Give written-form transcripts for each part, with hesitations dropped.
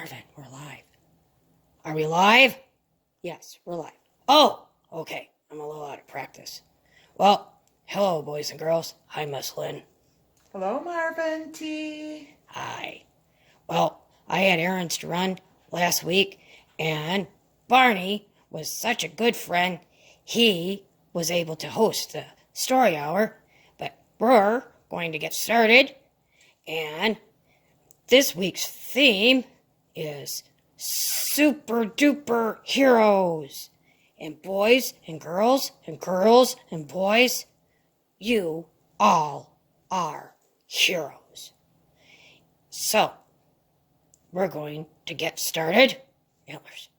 Marvin, we're live. Are we live? Yes, we're live. Oh, okay. I'm a little out of practice. Well, hello, boys and girls. Hi, Miss Lynn. Hello, Marvin T. Hi. Well, I had errands to run last week, and Barney was such a good friend, he was able to host the story hour, but we're going to get started, and this week's theme is Superduper Heroes. And boys and girls and girls and boys, you all are heroes. So, we're going to get started. Antlers.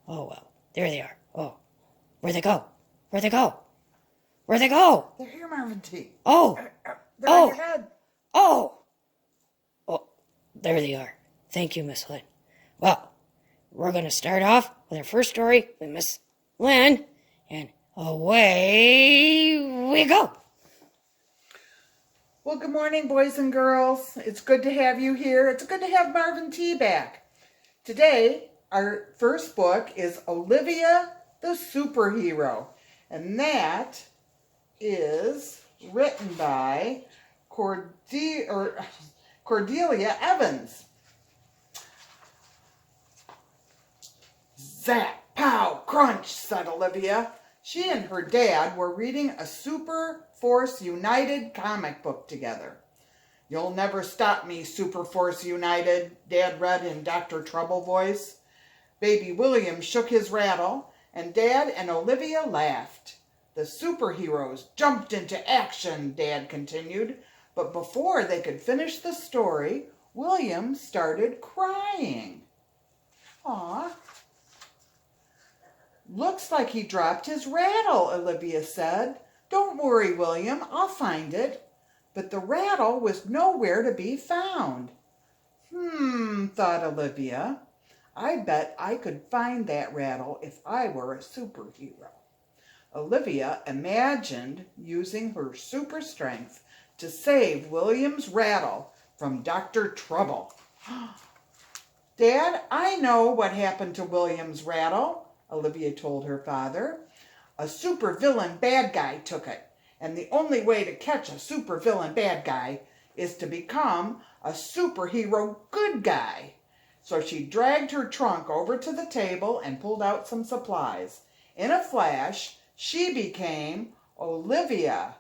Oh well, there they are. Oh, where'd they go? Where'd they go? They're here, Marvin T. Oh, They're on your head. oh, there they are. Thank you, Miss Lynn. Well, we're going to start off with our first story with Miss Lynn, and away we go. Well, good morning, boys and girls. It's good to have you here. It's good to have Marvin T back. Today, our first book is Olivia the Superhero, and that is written by Cordelia Evans. Zap, pow, crunch, said Olivia. She and her dad were reading a Super Force United comic book together. You'll never stop me, Super Force United, Dad read in Dr. Trouble voice. Baby William shook his rattle, and Dad and Olivia laughed. The superheroes jumped into action, Dad continued, but before they could finish the story, William started crying. Aw. Looks like he dropped his rattle, Olivia said. Don't worry, William, I'll find it. But the rattle was nowhere to be found. Thought Olivia. I bet I could find that rattle if I were a superhero. Olivia imagined using her super strength to save William's rattle from Dr. Trouble. Dad, I know what happened to William's rattle, Olivia told her father. A supervillain bad guy took it, and the only way to catch a supervillain bad guy is to become a superhero good guy. So she dragged her trunk over to the table and pulled out some supplies. In a flash, she became Olivia,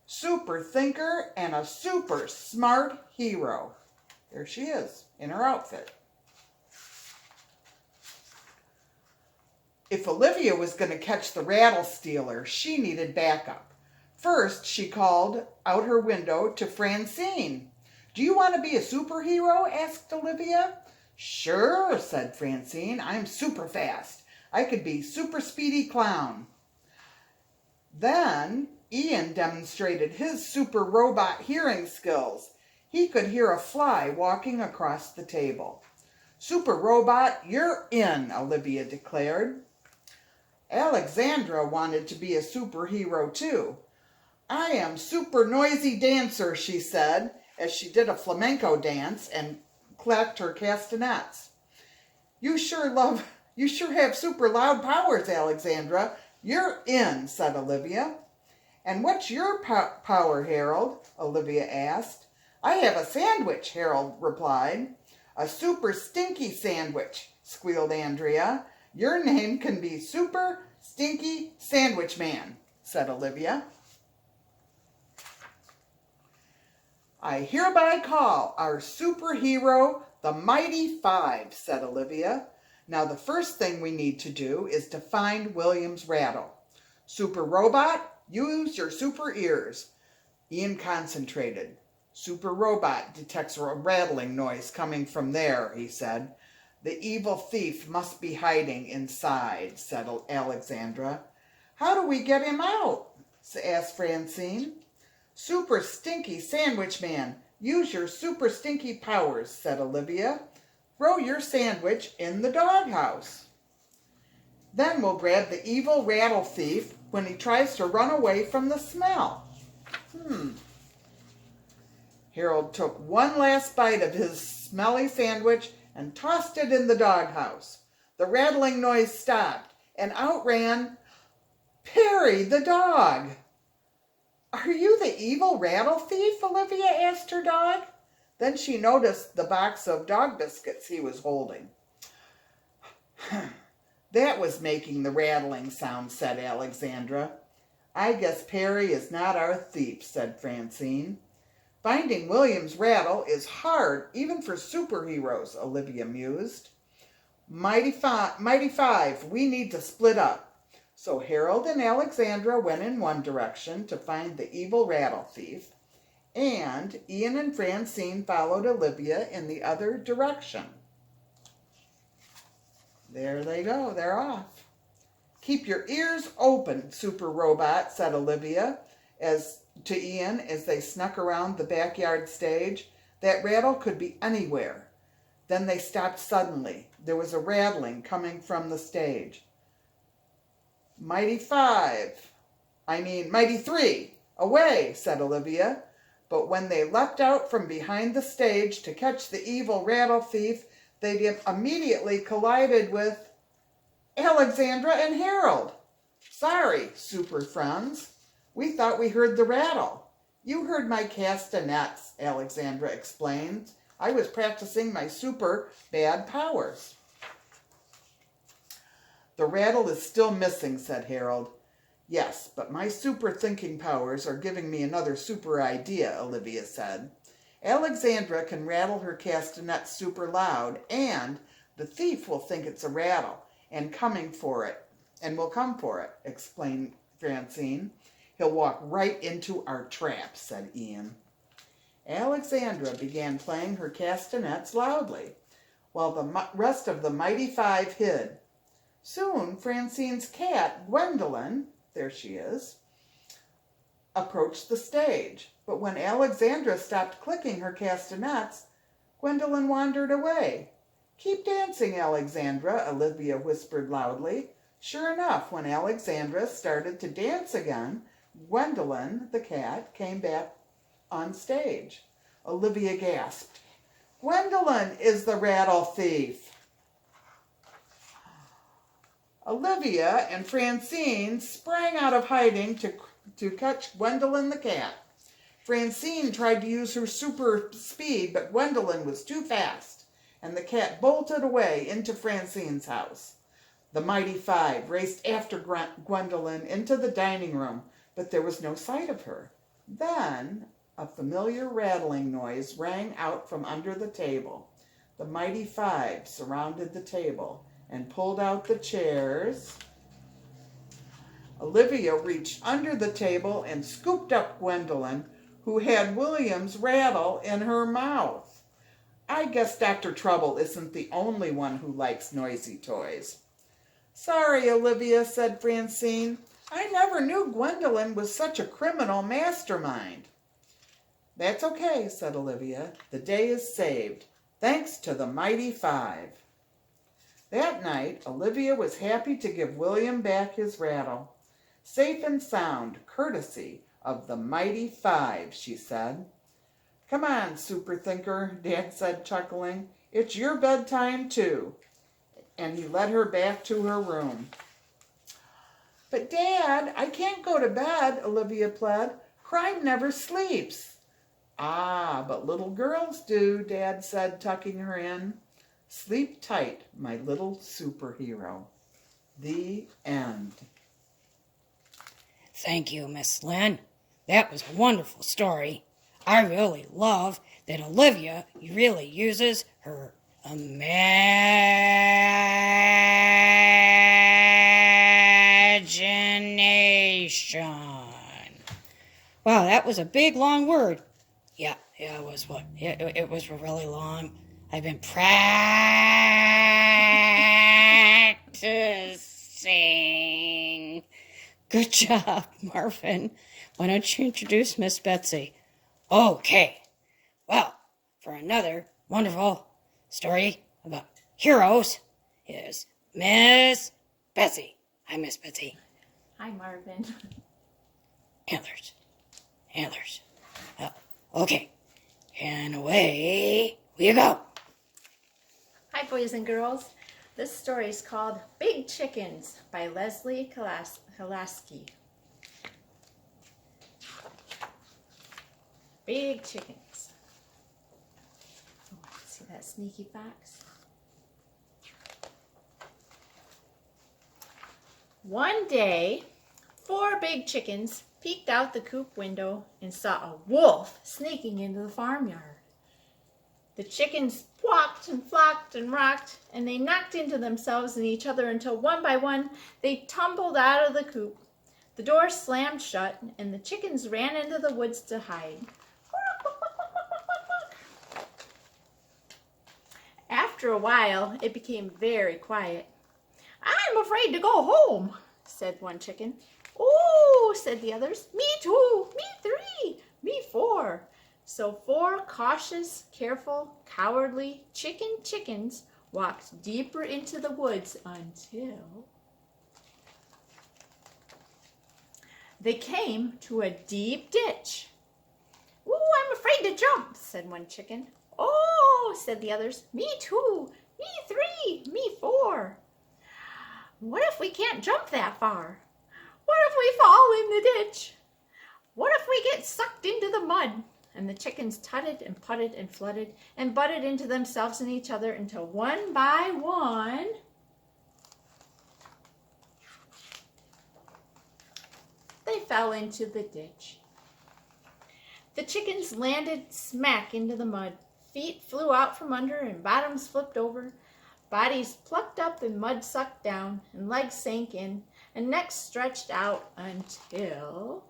super thinker and a super smart hero. There she is in her outfit. If Olivia was going to catch the rattle stealer, she needed backup. First, she called out her window to Francine. Do you want to be a superhero? Asked Olivia. Sure, said Francine. I'm super fast. I could be super speedy clown. Then Ian demonstrated his super robot hearing skills. He could hear a fly walking across the table. Super robot, you're in, Olivia declared. Alexandra wanted to be a superhero too. I am super noisy dancer, she said, as she did a flamenco dance and clacked her castanets. You sure have super loud powers, Alexandra. You're in, said Olivia. And what's your power, Harold? Olivia asked. I have a sandwich, Harold replied. A super stinky sandwich, squealed Andrea. Your name can be Super Stinky Sandwich Man, said Olivia. I hereby call our superhero the Mighty Five, said Olivia. Now the first thing we need to do is to find William's rattle. Super robot, use your super ears. Ian concentrated. Super robot detects a rattling noise coming from there, he said. The evil thief must be hiding inside, said Alexandra. How do we get him out? Asked Francine. Super Stinky Sandwich Man, use your super stinky powers, said Olivia. Throw your sandwich in the doghouse. Then we'll grab the evil rattle thief when he tries to run away from the smell. Harold took one last bite of his smelly sandwich and tossed it in the doghouse. The rattling noise stopped, and out ran Perry the dog. "Are you the evil rattle thief?" Olivia asked her dog. Then she noticed the box of dog biscuits he was holding. "That was making the rattling sound," said Alexandra. "I guess Perry is not our thief," said Francine. "Finding William's rattle is hard even for superheroes," Olivia mused. Mighty Five, we need to split up." So Harold and Alexandra went in one direction to find the evil rattle thief, and Ian and Francine followed Olivia in the other direction. There they go, they're off. "Keep your ears open, Super Robot," said Olivia to Ian as they snuck around the backyard stage. "That rattle could be anywhere." Then they stopped suddenly. There was a rattling coming from the stage. Mighty Three, away," said Olivia. But when they leapt out from behind the stage to catch the evil rattle thief, they immediately collided with Alexandra and Harold. "Sorry, super friends. We thought we heard the rattle." "You heard my castanets," Alexandra explained. "I was practicing my super bad powers." "The rattle is still missing," said Harold. "Yes, but my super thinking powers are giving me another super idea," Olivia said. "Alexandra can rattle her castanets super loud, and the thief will think it's a rattle and will come for it," explained Francine. "He'll walk right into our trap," said Ian. Alexandra began playing her castanets loudly, while the rest of the Mighty Five hid. Soon Francine's cat, Gwendolyn, there she is, approached the stage. But when Alexandra stopped clicking her castanets, Gwendolyn wandered away. "Keep dancing, Alexandra," Olivia whispered loudly. Sure enough, when Alexandra started to dance again, Gwendolyn, the cat, came back on stage. Olivia gasped. "Gwendolyn is the rattle thief." Olivia and Francine sprang out of hiding to catch Gwendolyn the cat. Francine tried to use her super speed, but Gwendolyn was too fast, and the cat bolted away into Francine's house. The Mighty Five raced after Gwendolyn into the dining room, but there was no sight of her. Then a familiar rattling noise rang out from under the table. The Mighty Five surrounded the table and pulled out the chairs. Olivia reached under the table and scooped up Gwendolyn, who had William's rattle in her mouth. "I guess Dr. Trouble isn't the only one who likes noisy toys." "Sorry, Olivia," said Francine. "I never knew Gwendolyn was such a criminal mastermind." "That's okay," said Olivia. "The day is saved, thanks to the Mighty Five." That night, Olivia was happy to give William back his rattle. "Safe and sound, courtesy of the Mighty Five," she said. "Come on, super thinker," Dad said, chuckling. "It's your bedtime, too." And he led her back to her room. "But Dad, I can't go to bed," Olivia pled. "Crime never sleeps." "Ah, but little girls do," Dad said, tucking her in. "Sleep tight, my little superhero." The end. Thank you, Miss Lynn. That was a wonderful story. I really love that Olivia really uses her imagination. Wow, that was a big, long word. Yeah, it was it was really long. I've been practicing. Good job, Marvin. Why don't you introduce Miss Betsy? Okay. Well, for another wonderful story about heroes is Miss Betsy. Hi, Miss Betsy. Hi, Marvin. Antlers. Antlers. Oh, okay. And away we go. Hi, boys and girls. This story is called Big Chickens by Leslie Halaski. Big chickens. Oh, see that sneaky fox? One day, 4 big chickens peeked out the coop window and saw a wolf sneaking into the farmyard. The chickens walked and flocked and rocked, and they knocked into themselves and each other until one by one they tumbled out of the coop. The door slammed shut, and the chickens ran into the woods to hide. After a while, it became very quiet. "I'm afraid to go home," said one chicken. "Oh," said the others. "Me too, me 3, me 4. So 4 cautious, careful, cowardly chickens walked deeper into the woods until they came to a deep ditch. "Oh, I'm afraid to jump," said one chicken. "Oh," said the others. "Me too, me 3, me 4. What if we can't jump that far? What if we fall in the ditch? What if we get sucked into the mud?" And the chickens tutted and putted and flooded and butted into themselves and each other until one by one they fell into the ditch. The chickens landed smack into the mud. Feet flew out from under and bottoms flipped over. Bodies plucked up and mud sucked down, and legs sank in, and necks stretched out until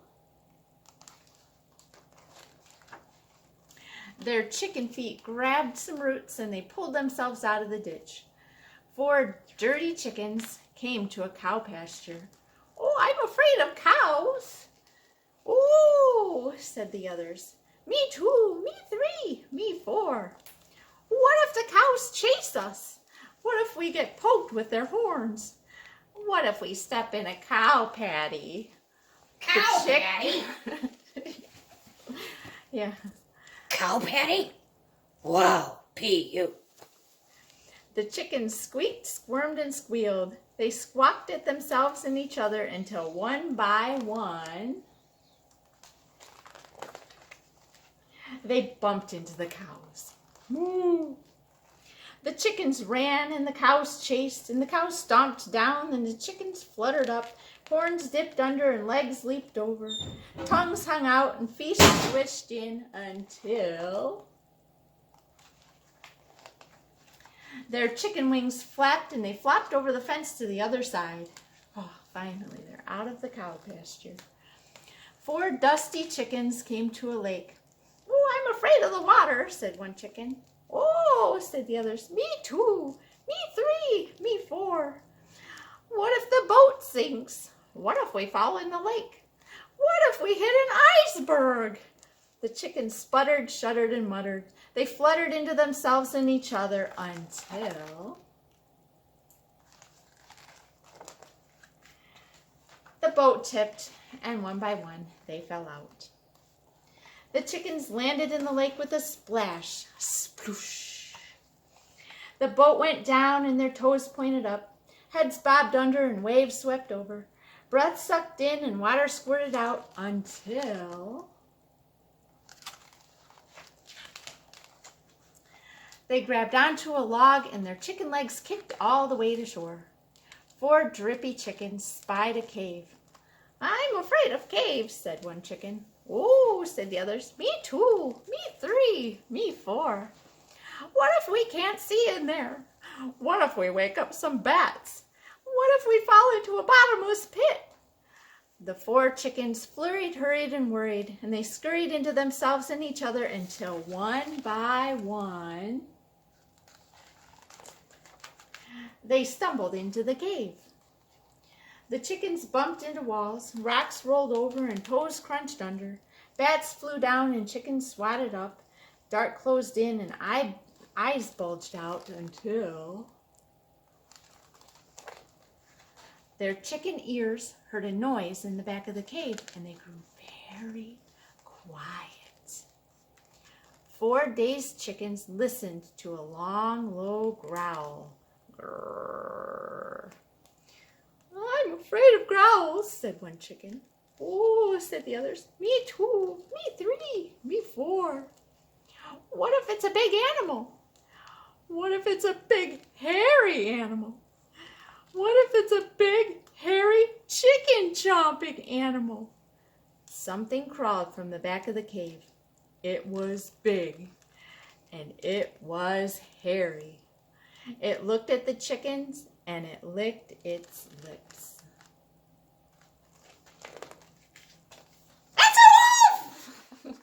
their chicken feet grabbed some roots and they pulled themselves out of the ditch. 4 dirty chickens came to a cow pasture. "Oh, I'm afraid of cows." "Oh," said the others. "Me too, me 3, me 4. What if the cows chase us? What if we get poked with their horns? What if we step in a cow patty?" Cow patty? Yeah. Cow patty? Wow, Pete, you. The chickens squeaked, squirmed, and squealed. They squawked at themselves and each other until one by one they bumped into the cows. Moo! The chickens ran and the cows chased, and the cows stomped down and the chickens fluttered up. Horns dipped under and legs leaped over. Tongues hung out and feet swished in until their chicken wings flapped and they flopped over the fence to the other side. Oh, finally, they're out of the cow pasture. 4 dusty chickens came to a lake. "Oh, I'm afraid of the water," said one chicken. "Oh," said the others. "Me too, me 3, me 4. What if the boat sinks? What if we fall in the lake? What if we hit an iceberg?" The chickens sputtered, shuddered, and muttered. They fluttered into themselves and each other until the boat tipped, and one by one they fell out. The chickens landed in the lake with a splash. Sploosh. The boat went down and their toes pointed up. Heads bobbed under and waves swept over. Breath sucked in and water squirted out until they grabbed onto a log and their chicken legs kicked all the way to shore. 4 drippy chickens spied a cave. "I'm afraid of caves," said one chicken. "Oh," said the others. "Me too, me 3, me 4. What if we can't see in there? What if we wake up some bats? What if we fall into a bottomless pit?" The 4 chickens flurried, hurried, and worried, and they scurried into themselves and each other until one by one they stumbled into the cave. The chickens bumped into walls, rocks rolled over, and toes crunched under. Bats flew down and chickens swatted up. Dark closed in and eyes bulged out until their chicken ears heard a noise in the back of the cave, and they grew very quiet. 4 dazed chickens listened to a long, low growl. Grrr. I'm afraid of growls, said one chicken. Oh, said the others. Me too. Me 3. Me 4. What if it's a big animal? What if it's a big, hairy animal? What if it's a big, hairy, chicken-chomping animal? Something crawled from the back of the cave. It was big, and it was hairy. It looked at the chickens, and it licked its lips. It's a wolf!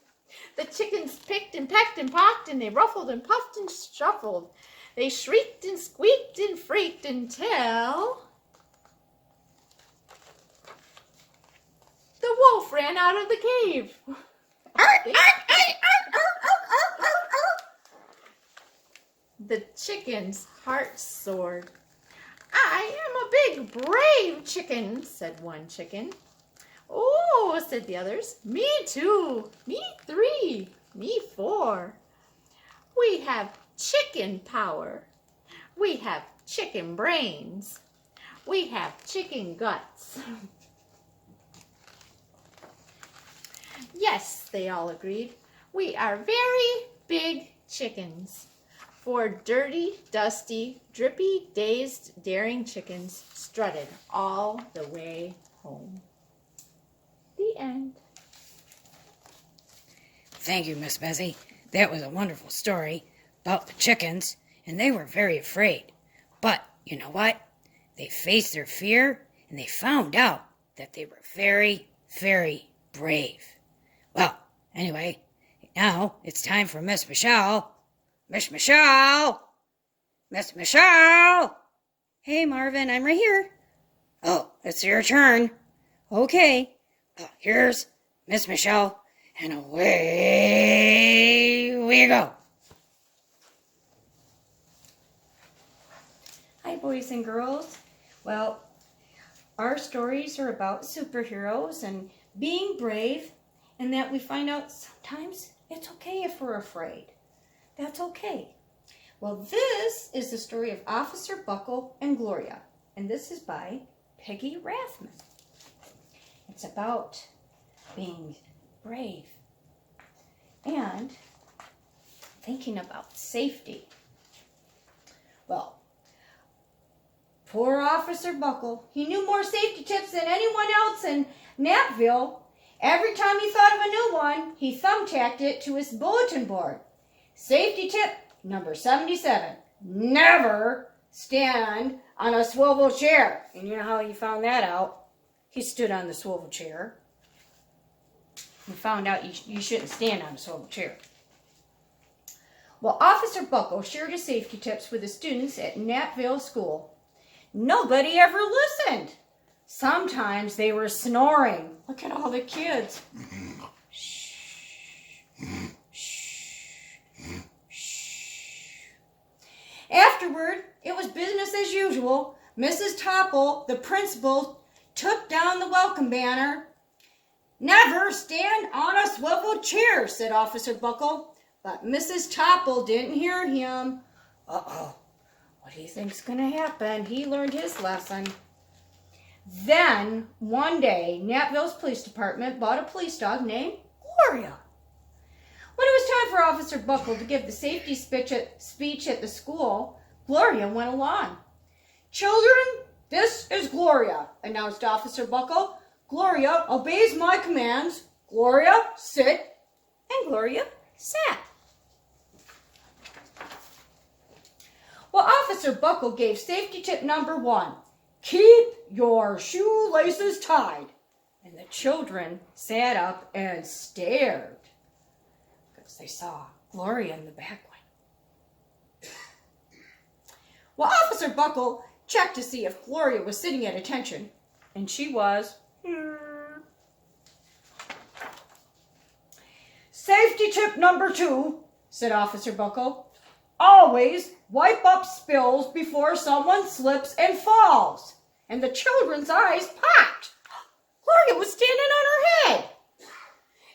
The chickens picked and pecked and pocked, and they ruffled and puffed and shuffled. They shrieked and squeaked and freaked until the wolf ran out of the cave. The chicken's heart soared. I am a big, brave chicken, said one chicken. Oh, said the others. Me 2. Me 3. Me 4. We have chicken power. We have chicken brains. We have chicken guts. Yes, they all agreed. We are very big chickens. 4 dirty, dusty, drippy, dazed, daring chickens strutted all the way home. The end. Thank you, Miss Betsy. That was a wonderful story about the chickens, and they were very afraid. But you know what? They faced their fear, and they found out that they were very, very brave. Well, anyway, now it's time for Miss Michelle. Miss Michelle! Miss Michelle! Hey, Marvin, I'm right here. Oh, it's your turn. Okay. Well, here's Miss Michelle, and away we go. Hi, boys and girls. Well, our stories are about superheroes and being brave, and that we find out sometimes it's okay if we're afraid. That's okay. Well, this is the story of Officer Buckle and Gloria, and this is by Peggy Rathman. It's about being brave and thinking about safety. Well, poor Officer Buckle, he knew more safety tips than anyone else in Napville. Every time he thought of a new one, he thumbtacked it to his bulletin board. Safety tip number 77, never stand on a swivel chair. And you know how he found that out? He stood on the swivel chair. He found out you shouldn't stand on a swivel chair. Well, Officer Buckle shared his safety tips with the students at Napville School. Nobody ever listened. Sometimes they were snoring. Look at all the kids. Afterward, it was business as usual. Mrs. Topple, the principal, took down the welcome banner. Never stand on a swivel chair, said Officer Buckle. But Mrs. Topple didn't hear him. Uh-oh, what do you think's going to happen? He learned his lesson. Then, one day, Napville's police department bought a police dog named Gloria. When it was time for Officer Buckle to give the safety speech at the school, Gloria went along. Children, this is Gloria, announced Officer Buckle. Gloria obeys my commands. Gloria, sit. And Gloria sat. Well, Officer Buckle gave safety tip number 1. Keep your shoelaces tied. And the children sat up and stared, because they saw Gloria in the back one. Well, Officer Buckle checked to see if Gloria was sitting at attention, and she was. Safety tip number 2, said Officer Buckle. Always wipe up spills before someone slips and falls. And the children's eyes popped. Gloria was standing on her head.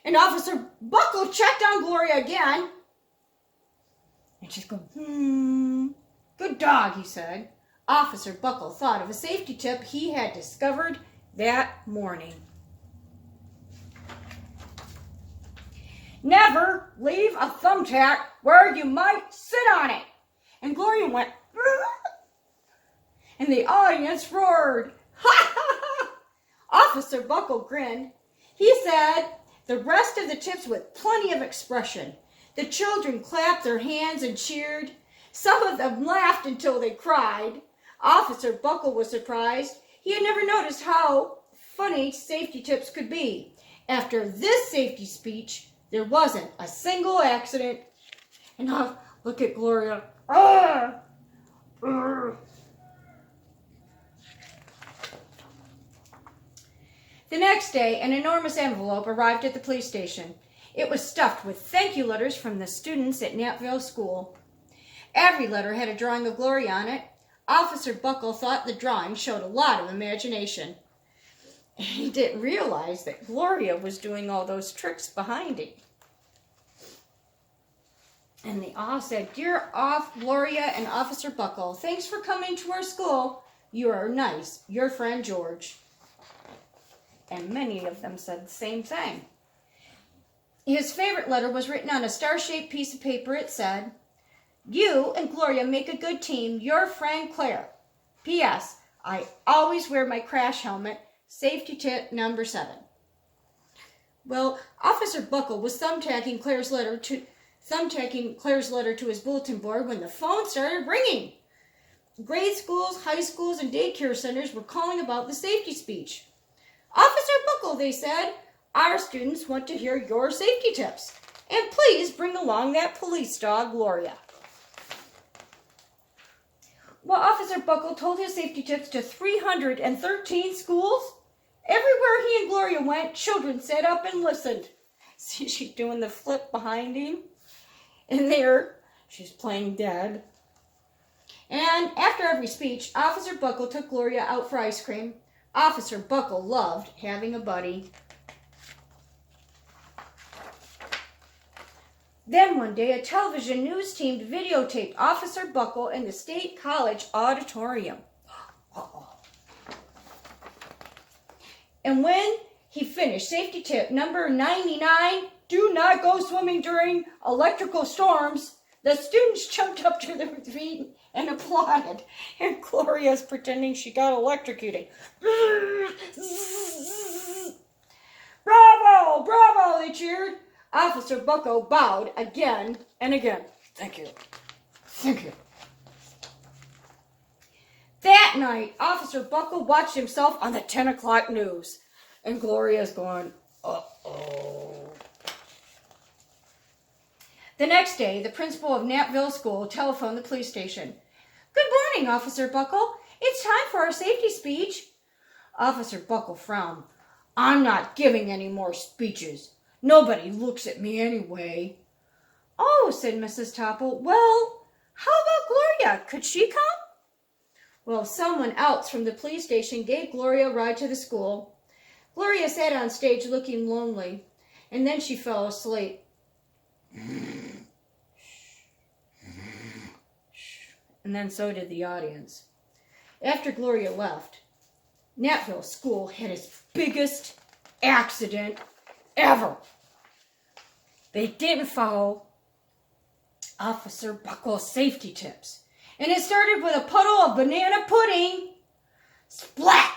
And Officer Buckle checked on Gloria again. And she's going, Good dog, he said. Officer Buckle thought of a safety tip he had discovered that morning. Never leave a thumbtack where you might sit on it. And Gloria went, and the audience roared. Officer Buckle grinned. He said the rest of the tips with plenty of expression. The children clapped their hands and cheered. Some of them laughed until they cried. Officer Buckle was surprised. He had never noticed how funny safety tips could be. After this safety speech, there wasn't a single accident. And now look at Gloria. The next day, an enormous envelope arrived at the police station. It was stuffed with thank you letters from the students at Knappville School. Every letter had a drawing of Gloria on it. Officer Buckle thought the drawing showed a lot of imagination. He didn't realize that Gloria was doing all those tricks behind him. And they all said, Dear Gloria and Officer Buckle, thanks for coming to our school. You are nice. Your friend George. And many of them said the same thing. His favorite letter was written on a star-shaped piece of paper. It said, You and Gloria make a good team. Your friend Claire. P.S. I always wear my crash helmet. Safety tip number 7. Well, Officer Buckle was thumbtacking Claire's letter to his bulletin board when the phone started ringing. Grade schools, high schools, and daycare centers were calling about the safety speech. Officer Buckle, they said, our students want to hear your safety tips. And please bring along that police dog, Gloria. Well, Officer Buckle told his safety tips to 313 schools. Everywhere he and Gloria went, children sat up and listened. See, she's doing the flip behind him. And there, she's playing dead. And after every speech, Officer Buckle took Gloria out for ice cream. Officer Buckle loved having a buddy. Then one day, a television news team videotaped Officer Buckle in the State College auditorium. And when he finished safety tip number 99, do not go swimming during electrical storms, the students jumped up to their feet and applauded. And Gloria's pretending she got electrocuted. Bravo! Bravo! They cheered. Officer Buckle bowed again and again. Thank you. Thank you. That night, Officer Buckle watched himself on the 10 o'clock news. And Gloria's going, uh-oh. The next day, the principal of Knappville School telephoned the police station. Good morning, Officer Buckle. It's time for our safety speech. Officer Buckle frowned. I'm not giving any more speeches. Nobody looks at me anyway. Oh, said Mrs. Topple. Well, how about Gloria? Could she come? Well, someone else from the police station gave Gloria a ride to the school. Gloria sat on stage looking lonely, and then she fell asleep. And then so did the audience. After Gloria left, Knappville School had its biggest accident ever. They didn't follow Officer Buckle's safety tips. And it started with a puddle of banana pudding. Splat!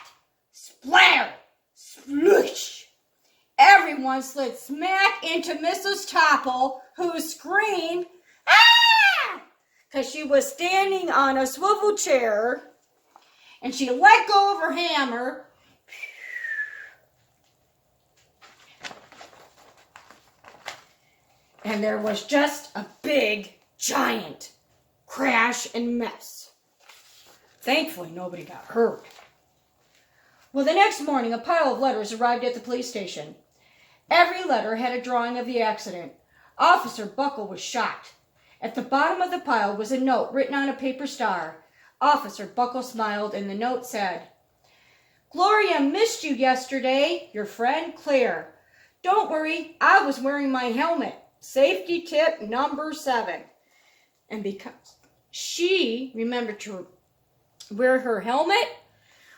Splatter! Sploosh! Everyone slid smack into Mrs. Topple, who screamed, ah! Because she was standing on a swivel chair, and she let go of her hammer. And there was just a big, giant crash and mess. Thankfully, nobody got hurt. Well, the next morning, a pile of letters arrived at the police station. Every letter had a drawing of the accident. Officer Buckle was shocked. At the bottom of the pile was a note written on a paper star. Officer Buckle smiled, and the note said, Gloria missed you yesterday, your friend Claire. Don't worry, I was wearing my helmet. Safety tip number 7. And because she remembered to wear her helmet,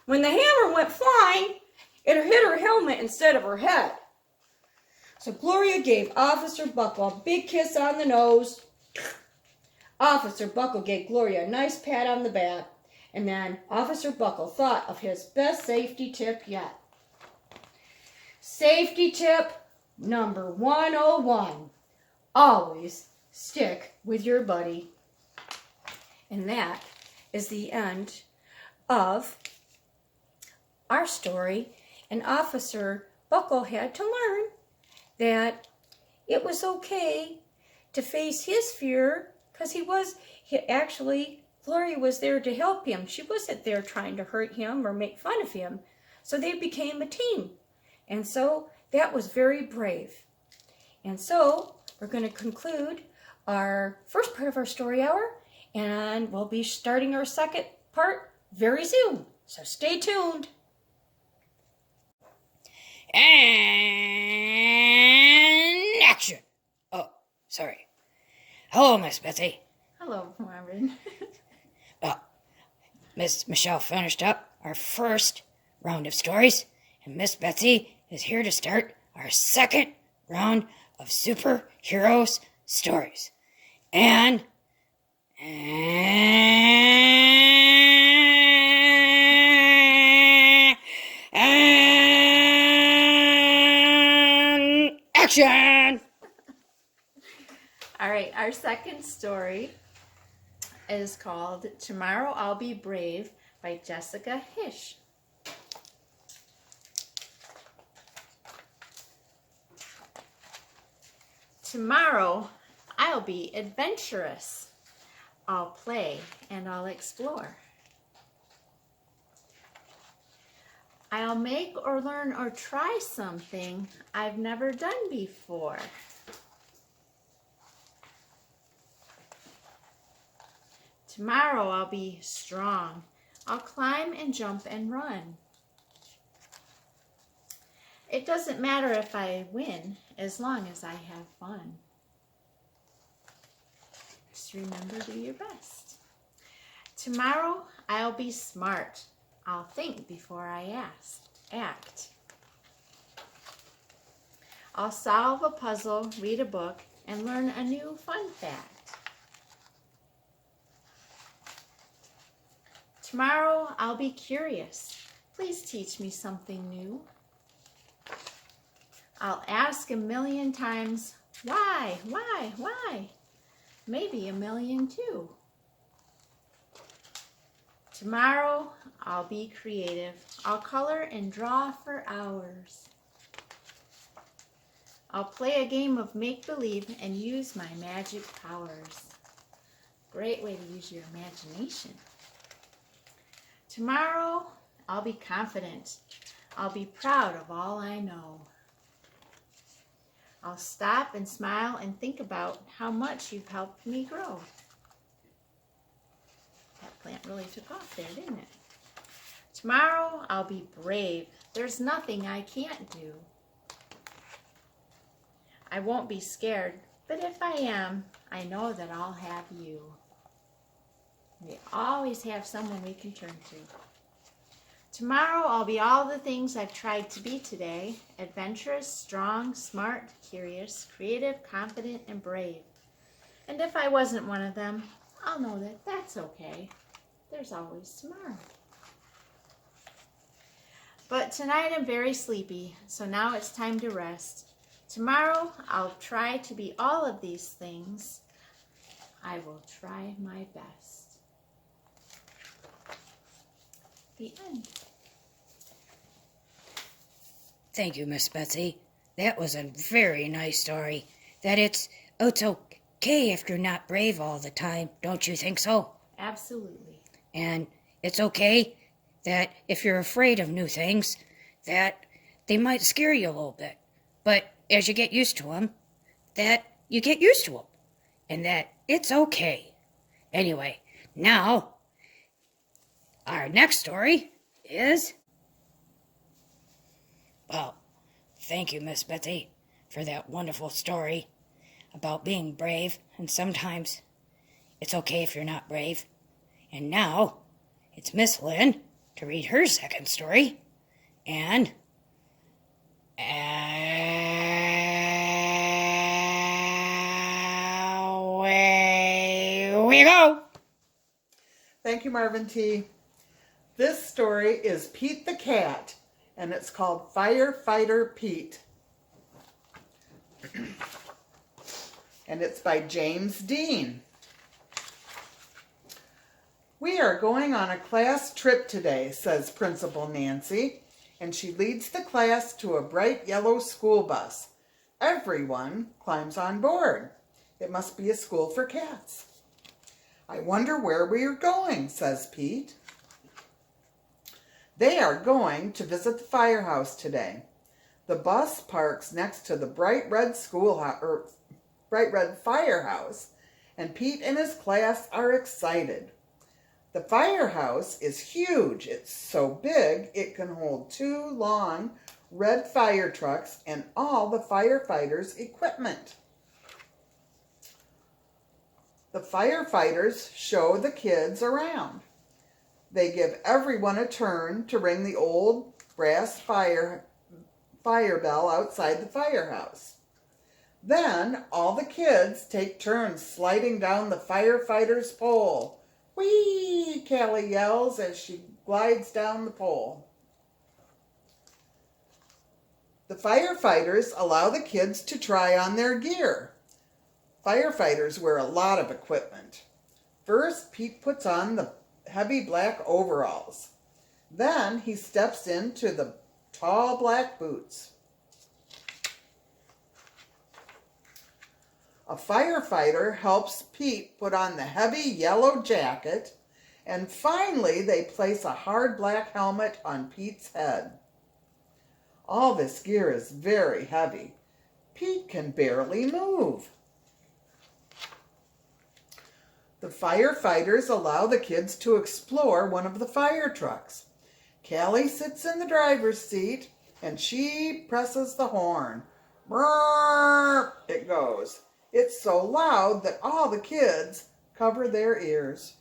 when the hammer went flying, it hit her helmet instead of her head. So Gloria gave Officer Buckle a big kiss on the nose. Officer Buckle gave Gloria a nice pat on the back. And then Officer Buckle thought of his best safety tip yet. Safety tip number 101. Always stick with your buddy. And that is the end of our story. And Officer Buckle had to learn that it was okay to face his fear, because Gloria was there to help him. She wasn't there trying to hurt him or make fun of him. So they became a team. And so that was very brave. And so we're going to conclude our first part of our story hour, and we'll be starting our second part very soon. So stay tuned. And action. Oh, sorry. Hello, Miss Betsy. Hello, Marvin. Well, Miss Michelle finished up our first round of stories, and Miss Betsy is here to start our second round of superheroes stories. And action! All right, our second story is called Tomorrow I'll Be Brave by Jessica Hish. Tomorrow I'll be adventurous. I'll play and I'll explore. I'll make or learn or try something I've never done before. Tomorrow I'll be strong. I'll climb and jump and run. It doesn't matter if I win as long as I have fun. Just remember to do your best. Tomorrow I'll be smart. I'll think before I act. I'll solve a puzzle, read a book, and learn a new fun fact. Tomorrow I'll be curious. Please teach me something new. I'll ask a million times, why? Maybe a million too. Tomorrow I'll be creative. I'll color and draw for hours. I'll play a game of make-believe and use my magic powers. Great way to use your imagination. Tomorrow I'll be confident. I'll be proud of all I know. I'll stop and smile and think about how much you've helped me grow. That plant really took off there, didn't it? Tomorrow I'll be brave. There's nothing I can't do. I won't be scared, but if I am, I know that I'll have you. We always have someone we can turn to. Tomorrow I'll be all the things I've tried to be today. Adventurous, strong, smart, curious, creative, confident, and brave. And if I wasn't one of them, I'll know that that's okay. There's always tomorrow. But tonight I'm very sleepy, so now it's time to rest. Tomorrow I'll try to be all of these things. I will try my best. The end. Thank you, Miss Betsy. That was a very nice story. That it's okay if you're not brave all the time. Don't you think so? Absolutely. And it's okay that if you're afraid of new things, that they might scare you a little bit. But as you get used to them, that you get used to them. And that it's okay. Anyway, now, our next story is... Well, thank you, Miss Betsy, for that wonderful story about being brave and sometimes it's okay if you're not brave. And now, it's Miss Lynn to read her second story. And away we go. Thank you, Marvin T. This story is Pete the Cat, and it's called Firefighter Pete. And it's by James Dean. We are going on a class trip today, says Principal Nancy, and she leads the class to a bright yellow school bus. Everyone climbs on board. It must be a school for cats. I wonder where we are going, says Pete. They are going to visit the firehouse today. The bus parks next to the bright red firehouse, and Pete and his class are excited. The firehouse is huge. It's so big it can hold 2 long red fire trucks and all the firefighters' equipment. The firefighters show the kids around. They give everyone a turn to ring the old brass fire bell outside the firehouse. Then all the kids take turns sliding down the firefighter's pole. Whee! Callie yells as she glides down the pole. The firefighters allow the kids to try on their gear. Firefighters wear a lot of equipment. First, Pete puts on the heavy black overalls. Then he steps into the tall black boots. A firefighter helps Pete put on the heavy yellow jacket, and finally they place a hard black helmet on Pete's head. All this gear is very heavy. Pete can barely move. The firefighters allow the kids to explore one of the fire trucks. Callie sits in the driver's seat and she presses the horn. Brrr, it goes. It's so loud that all the kids cover their ears.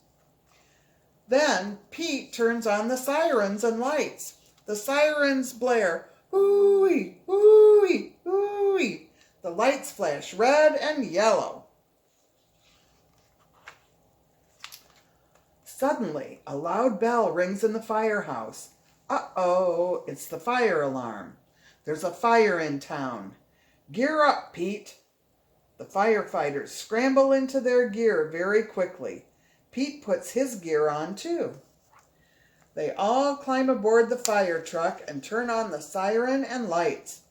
Then Pete turns on the sirens and lights. The sirens blare, hooey, hooey, hooey. The lights flash red and yellow. Suddenly, a loud bell rings in the firehouse. Uh-oh, it's the fire alarm. There's a fire in town. Gear up, Pete. The firefighters scramble into their gear very quickly. Pete puts his gear on too. They all climb aboard the fire truck and turn on the siren and lights.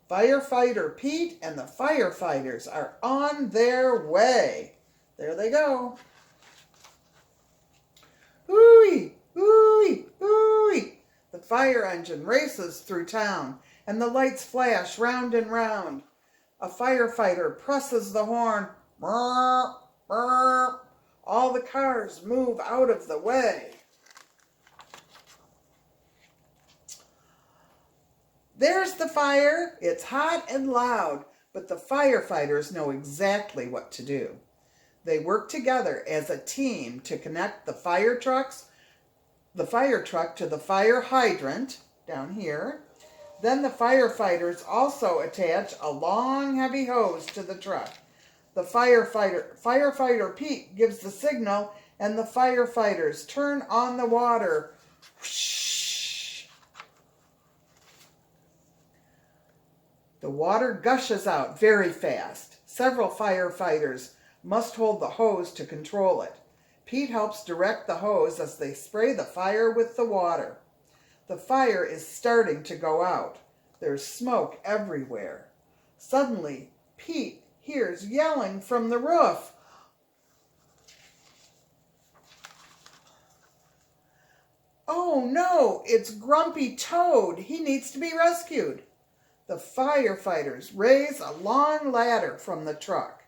Firefighter Pete and the firefighters are on their way. There they go. Hooey, hooey, hooey. The fire engine races through town and the lights flash round and round. A firefighter presses the horn. Brrr, brrr. All the cars move out of the way. There's the fire. It's hot and loud, but the firefighters know exactly what to do. They work together as a team to connect the fire truck to the fire hydrant down here. Then the firefighters also attach a long, heavy hose to the truck. The firefighter Pete gives the signal, and the firefighters turn on the water. Whoosh! The water gushes out very fast. Several firefighters must hold the hose to control it. Pete helps direct the hose as they spray the fire with the water. The fire is starting to go out. There's smoke everywhere. Suddenly, Pete hears yelling from the roof. Oh no, it's Grumpy Toad. He needs to be rescued. The firefighters raise a long ladder from the truck.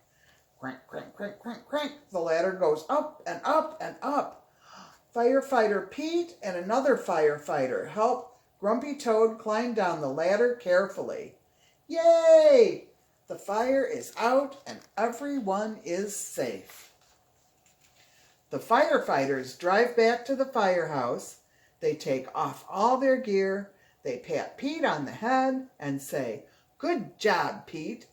Crank, crank, crank, crank, crank. The ladder goes up and up and up. Firefighter Pete and another firefighter help Grumpy Toad climb down the ladder carefully. Yay! The fire is out and everyone is safe. The firefighters drive back to the firehouse. They take off all their gear. They pat Pete on the head and say, "Good job, Pete.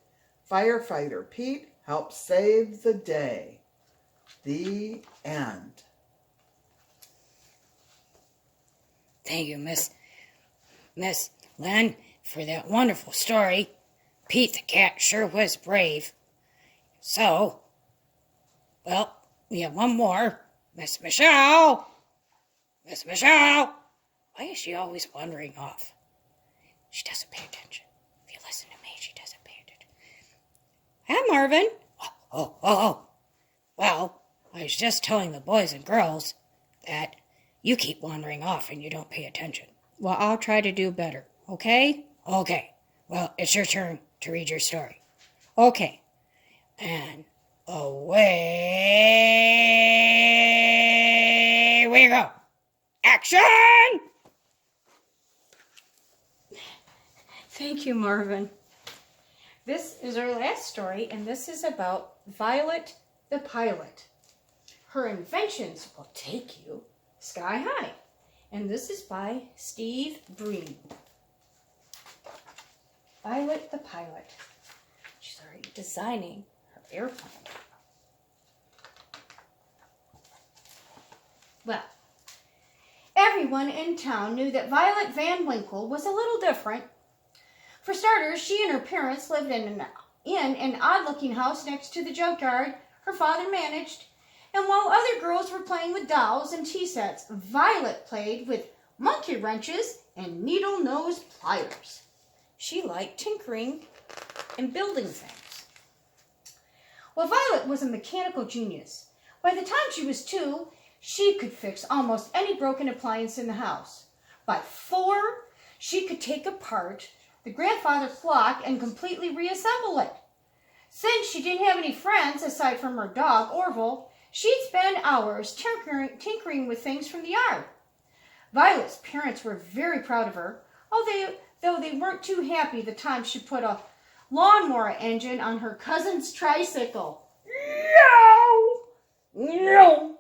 Firefighter Pete helped save the day." The end. Thank you, Miss Len, for that wonderful story. Pete the cat sure was brave. So, well, we have one more. Miss Michelle! Miss Michelle! Why is she always wandering off? She doesn't pay attention. If you listen to me, she doesn't pay attention. Hi, Marvin. Oh. Well, I was just telling the boys and girls that you keep wandering off and you don't pay attention. Well, I'll try to do better, okay? Okay. Well, it's your turn to read your story. Okay. And away we go. Action! Thank you, Marvin. This is our last story, and this is about Violet the pilot. Her inventions will take you sky high. And this is by Steve Breen. Violet the pilot. She's already designing her airplane. Well, everyone in town knew that Violet Van Winkle was a little different. For starters, she and her parents lived in an odd-looking house next to the junkyard her father managed. And while other girls were playing with dolls and tea sets, Violet played with monkey wrenches and needle-nose pliers. She liked tinkering and building things. Well, Violet was a mechanical genius. By the time she was 2, she could fix almost any broken appliance in the house. By 4, she could take apart the grandfather clock and completely reassemble it. Since she didn't have any friends aside from her dog, Orville, she'd spend hours tinkering with things from the yard. Violet's parents were very proud of her, though they weren't too happy the time she put a lawnmower engine on her cousin's tricycle. No!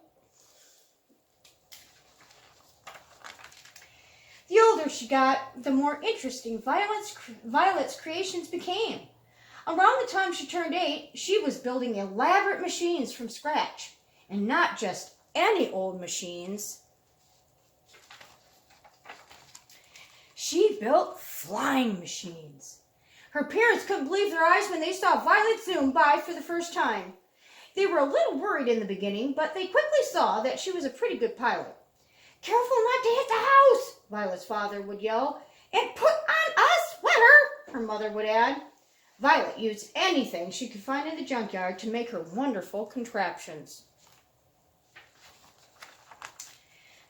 The older she got, the more interesting Violet's creations became. Around the time she turned 8, she was building elaborate machines from scratch. And not just any old machines. She built flying machines. Her parents couldn't believe their eyes when they saw Violet zoom by for the first time. They were a little worried in the beginning, but they quickly saw that she was a pretty good pilot. "Careful not to hit the house," Violet's father would yell. "And put on a sweater," her mother would add. Violet used anything she could find in the junkyard to make her wonderful contraptions.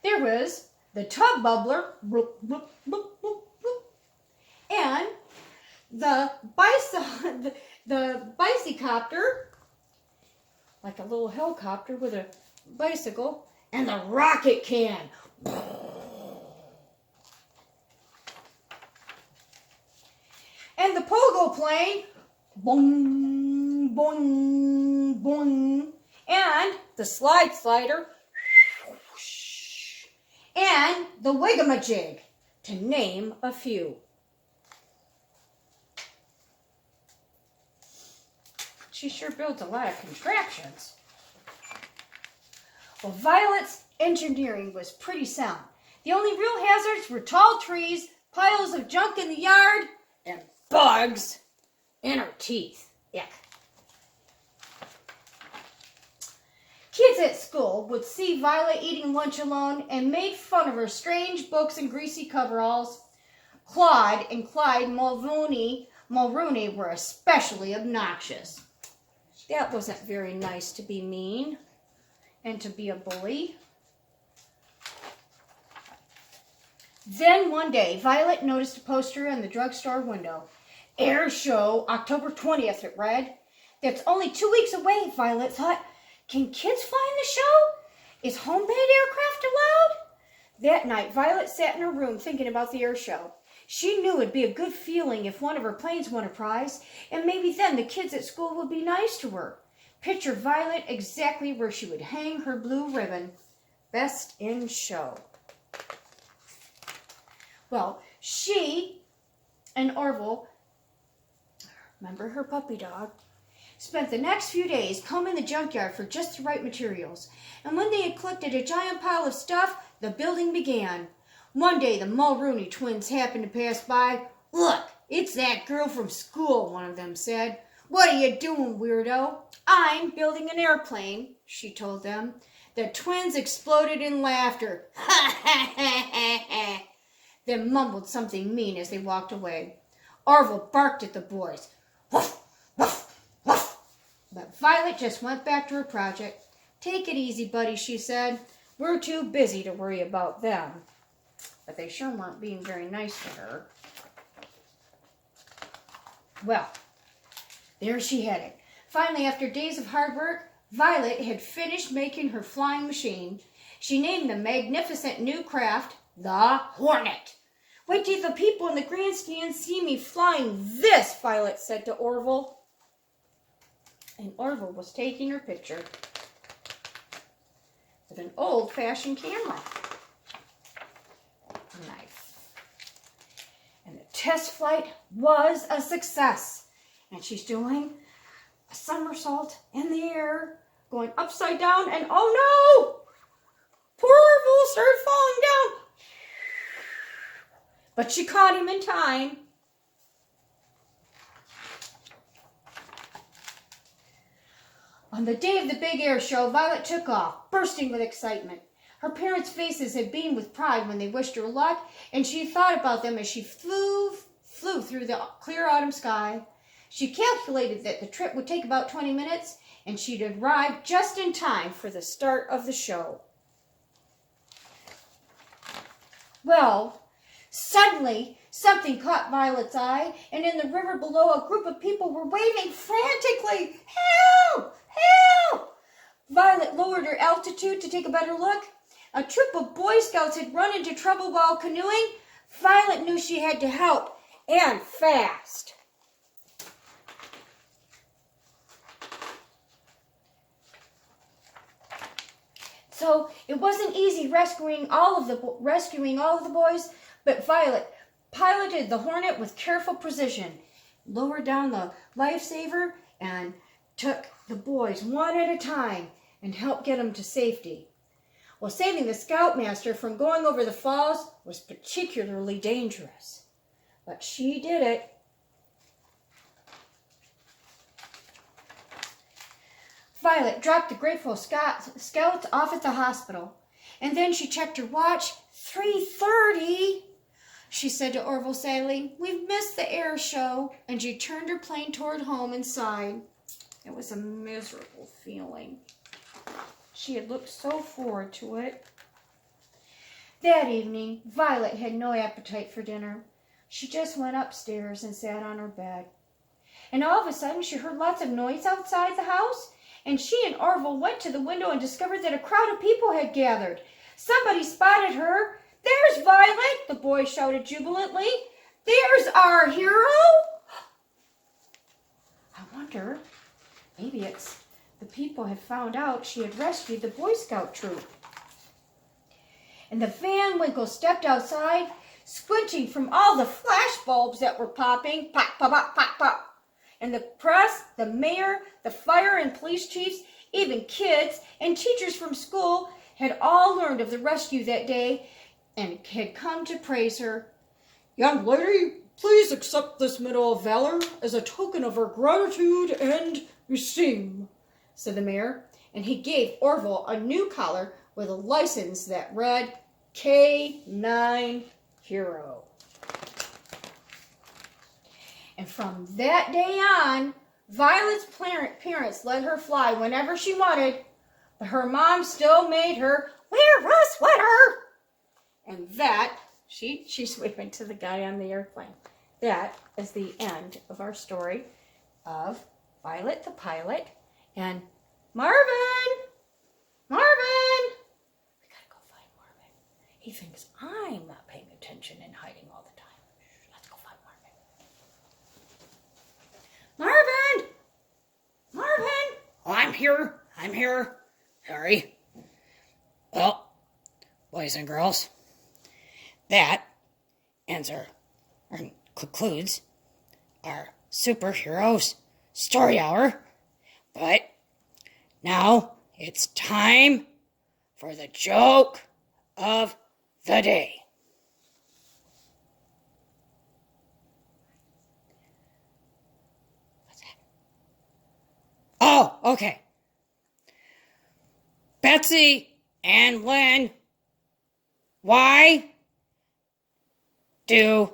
There was the tub bubbler, bloop, bloop, bloop, bloop, bloop, and the bicycopter, like a little helicopter with a bicycle, and the rocket can. And the pogo plane, boing, boing, boing, and the slide slider, and the wigamajig, to name a few. She sure built a lot of contraptions. Well, Violet's engineering was pretty sound. The only real hazards were tall trees, piles of junk in the yard, and bugs in her teeth. Yuck. Kids at school would see Violet eating lunch alone and made fun of her strange books and greasy coveralls. Claude and Clyde Mulrooney were especially obnoxious. That wasn't very nice to be mean and to be a bully. Then one day, Violet noticed a poster in the drugstore window. "Air Show, October 20th, it read. "That's only 2 weeks away," Violet thought. "Can kids fly in the show? Is home-made aircraft allowed?" That night, Violet sat in her room thinking about the air show. She knew it'd be a good feeling if one of her planes won a prize, and maybe then the kids at school would be nice to her. Picture Violet exactly where she would hang her blue ribbon. Best in show. Well, she and Orville, remember her puppy dog, spent the next few days combing the junkyard for just the right materials. And when they had collected a giant pile of stuff, the building began. One day, the Mulrooney twins happened to pass by. "Look, it's that girl from school," one of them said. "What are you doing, weirdo?" "I'm building an airplane," she told them. The twins exploded in laughter. "Ha ha ha ha ha," then mumbled something mean as they walked away. Orville barked at the boys. "Woof, woof, woof." But Violet just went back to her project. "Take it easy, buddy," she said. "We're too busy to worry about them." But they sure weren't being very nice to her. Well, there she had it. Finally, after days of hard work, Violet had finished making her flying machine. She named the magnificent new craft the Hornet. "Wait till the people in the grandstand see me flying this," Violet said to Orville. And Orville was taking her picture with an old-fashioned camera. Nice. And the test flight was a success. And she's doing a somersault in the air, going upside down, and oh no! Poor Orville started falling down. But she caught him in time. On the day of the big air show, Violet took off, bursting with excitement. Her parents' faces had beamed with pride when they wished her luck, and she thought about them as she flew through the clear autumn sky. She calculated that the trip would take about 20 minutes, and she'd arrive just in time for the start of the show. Well, suddenly, something caught Violet's eye, and in the river below, a group of people were waving frantically. "Help! Help!" Violet lowered her altitude to take a better look. A troop of Boy Scouts had run into trouble while canoeing. Violet knew she had to help, and fast. So it wasn't easy rescuing all of the boys, but Violet piloted the Hornet with careful precision, lowered down the lifesaver, and took the boys one at a time and helped get them to safety. Well, saving the Scoutmaster from going over the falls was particularly dangerous, but she did it. Violet dropped the grateful scouts off at the hospital, and then she checked her watch. 3:30. She said to Orville sadly, "We've missed the air show," and she turned her plane toward home and sighed. It was a miserable feeling. She had looked so forward to it. That evening, Violet had no appetite for dinner. She just went upstairs and sat on her bed. And all of a sudden, she heard lots of noise outside the house, and she and Orville went to the window and discovered that a crowd of people had gathered. Somebody spotted her. "There's Violet!" the boy shouted jubilantly. "There's our hero!" I wonder, maybe it's the people had found out she had rescued the Boy Scout troop. And the Van Winkle stepped outside, squinting from all the flash bulbs that were popping. Pop, pop, pop, pop, pop. And the press, the mayor, the fire and police chiefs, even kids and teachers from school had all learned of the rescue that day and had come to praise her. "Young lady, please accept this Medal of Valor as a token of our gratitude and esteem," said the mayor, and he gave Orville a new collar with a license that read K9 Hero. And from that day on, Violet's parents let her fly whenever she wanted, but her mom still made her wear a sweater. And that, she's waving to the guy on the airplane. That is the end of our story of Violet the pilot and Marvin. Marvin! We gotta go find Marvin. He thinks I'm not paying attention and hiding all the time. Let's go find Marvin. Marvin! Marvin! Oh, I'm I'm here. Sorry. Well, boys and girls, that concludes our superheroes story hour. But now it's time for the joke of the day. What's that? Oh, okay. Betsy and Lynn, why do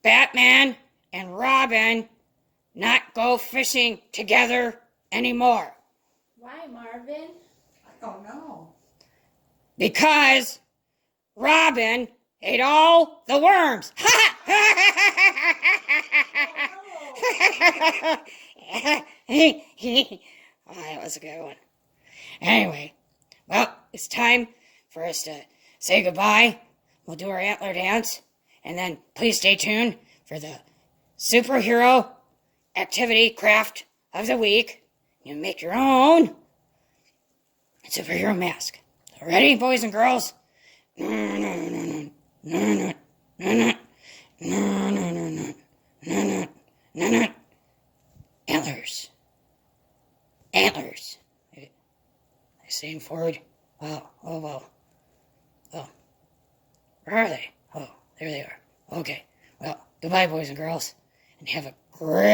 Batman and Robin not go fishing together anymore? Why, Marvin? I don't know. Because Robin ate all the worms. Oh, that was a good one. Anyway, well, it's time for us to say goodbye. We'll do our antler dance, and then please stay tuned for the superhero activity craft of the week. You make your own superhero mask. Ready, boys and girls? Antlers. Antlers. I saying forward? Oh, well. Oh, where are they? Oh, there they are. Okay, well, goodbye, boys and girls, and have a great